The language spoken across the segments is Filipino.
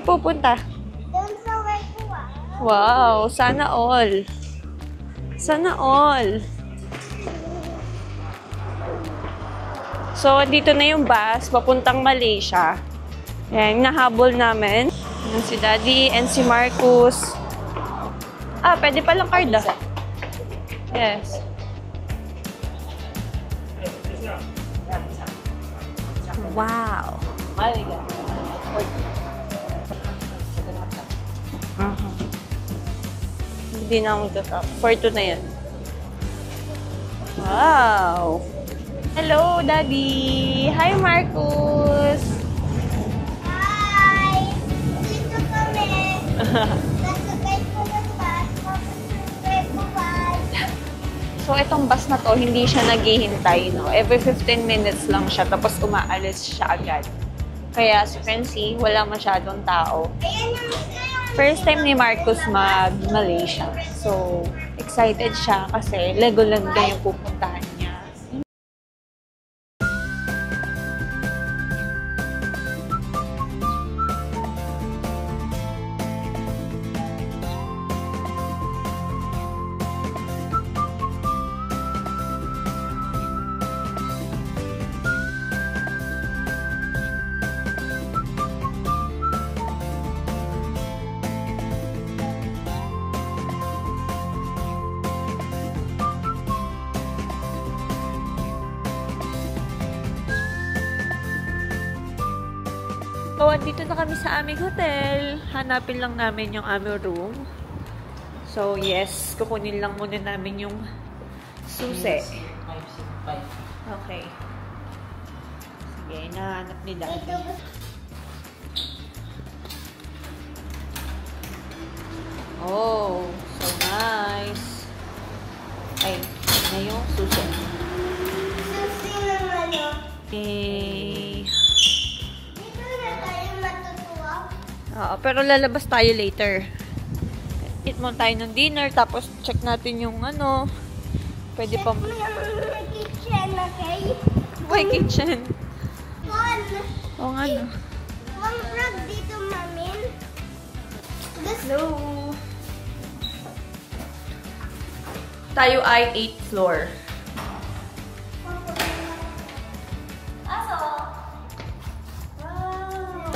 tayo pupunta? Doon sa Wekwa. Wow, sana all. Sana all. So, dito na yung bus, papuntang Malaysia. Yan, nahabol namin. Yan si Daddy and si Marcus. Ah, pwede palang card ah. Yes. Wow. Hindi na ako magtatap. 4-2 na yan. Wow. Hello, Daddy. Hi, Marcus. Hi! Dito kami. Nasakay ko ng bus. Wekwa. So, itong bus na to, hindi siya naghihintay, no? Every 15 minutes lang siya, tapos umaalis siya agad. Kaya, as you can see, wala masyadong tao. Ayan yung First time ni Marcus mag-Malaysia. So, excited siya kasi Legoland na yung pupuntahan niya. So, andito na kami sa aming hotel. Hanapin lang namin yung aming room. So, yes. Kukunin lang muna namin yung susi. Okay. Sige, nahanap nila. Oh, so nice. Ay, na yung susi. susi ng ano. Eh, Dito na tayo matutuwa. oo, pero lalabas tayo later. Eat mo tayo ng dinner, tapos check natin yung ano. Pwede pa... May kitchen, okay? May kitchen. One. Oo nga, no? One rug dito, mamin. This Hello! Tayo ay 8th floor. Aso. Wow.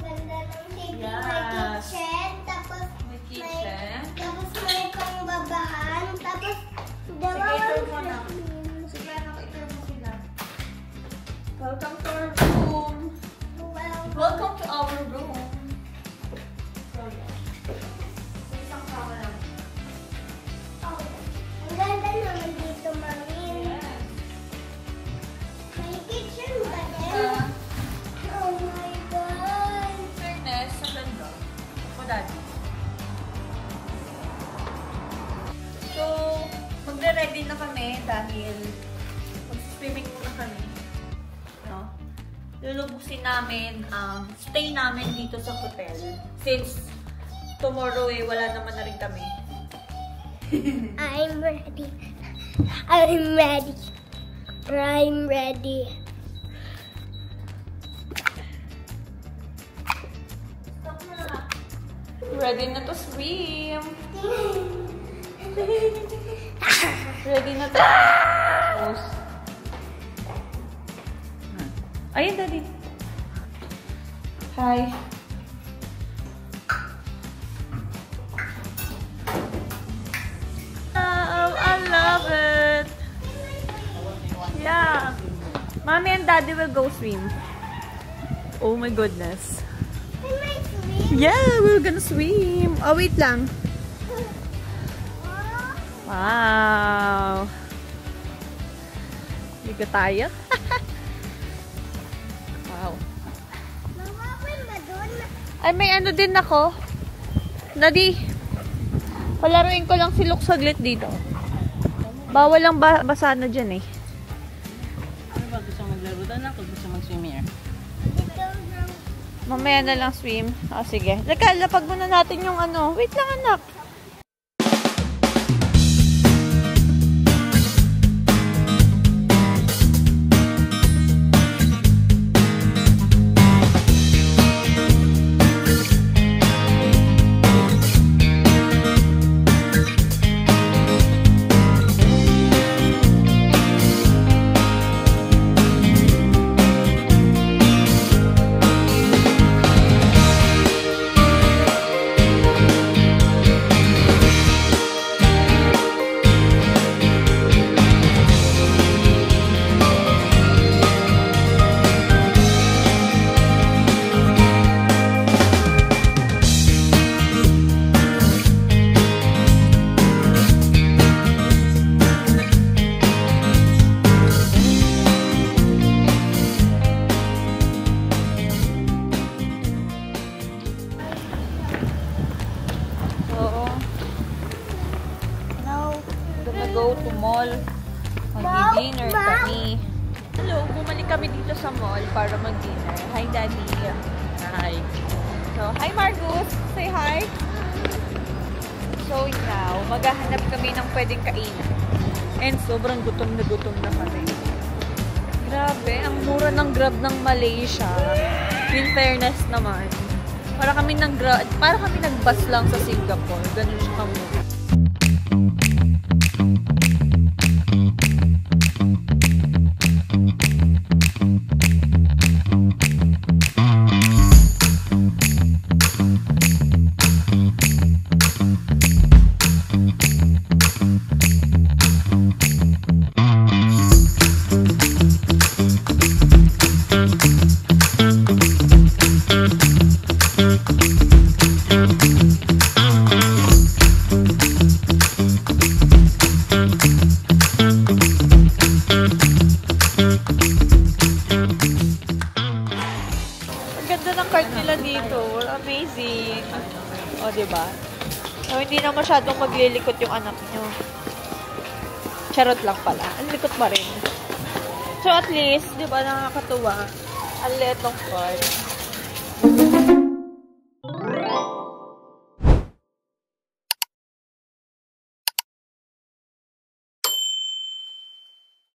Ganda ng TV. Yes. May kitchen. Tapos May kitchen. tapos may pangbabahan. Tapos ito mo na. Sige, nakita mo sila. Welcome to our room. Welcome to our room. So, yeah. Isang kama lang. Ang ganda naman dito, mamin. May kitchen ba din? Oh my God. Fairness, ang ganda. Ako, Daddy. So, magre-ready na kami dahil mag-swimming muna kami. No? Lulubusin namin ang stay namin dito sa hotel. Since tomorrow wala naman na rin kami. I'm ready. I'm ready. I'm ready. Ready na to swim. Ready na to. Ayun, Daddy. Hi. Oh, I love it. Yeah. Mommy and Daddy will go swim. Oh my goodness. Can I swim? Yeah, we're gonna swim. Oh, wait lang. Wow. Ligo tayo. Wow. Mawawin ba dun? Ay, may ano din ako. Daddy, palaruin ko lang si Luke saglit dito. Bawal lang basa na dyan eh. Ano ba gusto maglaro doon ako? Gusto mag-swim here? Ito lang. Mamaya na lang swim. Ah, sige. Lapag muna natin yung ano. Wait lang, anak. kami dito sa mall para mag-dinner. Hi, Daddy. Hi. So, hi, Marcus. Say hi. So, now, maghahanap kami ng pwedeng kainan. And sobrang gutom na kami. Grabe, ang mura ng Grab ng Malaysia. In fairness naman. Para kami nag-bus lang sa Singapore. Ganun siya kamura. Amazing. O, diba? So, hindi na masyadong maglilikot yung anak nyo. Charot lang pala. Ang likot pa rin. So, at least, diba, nakakatuwa. Ang liit ng card.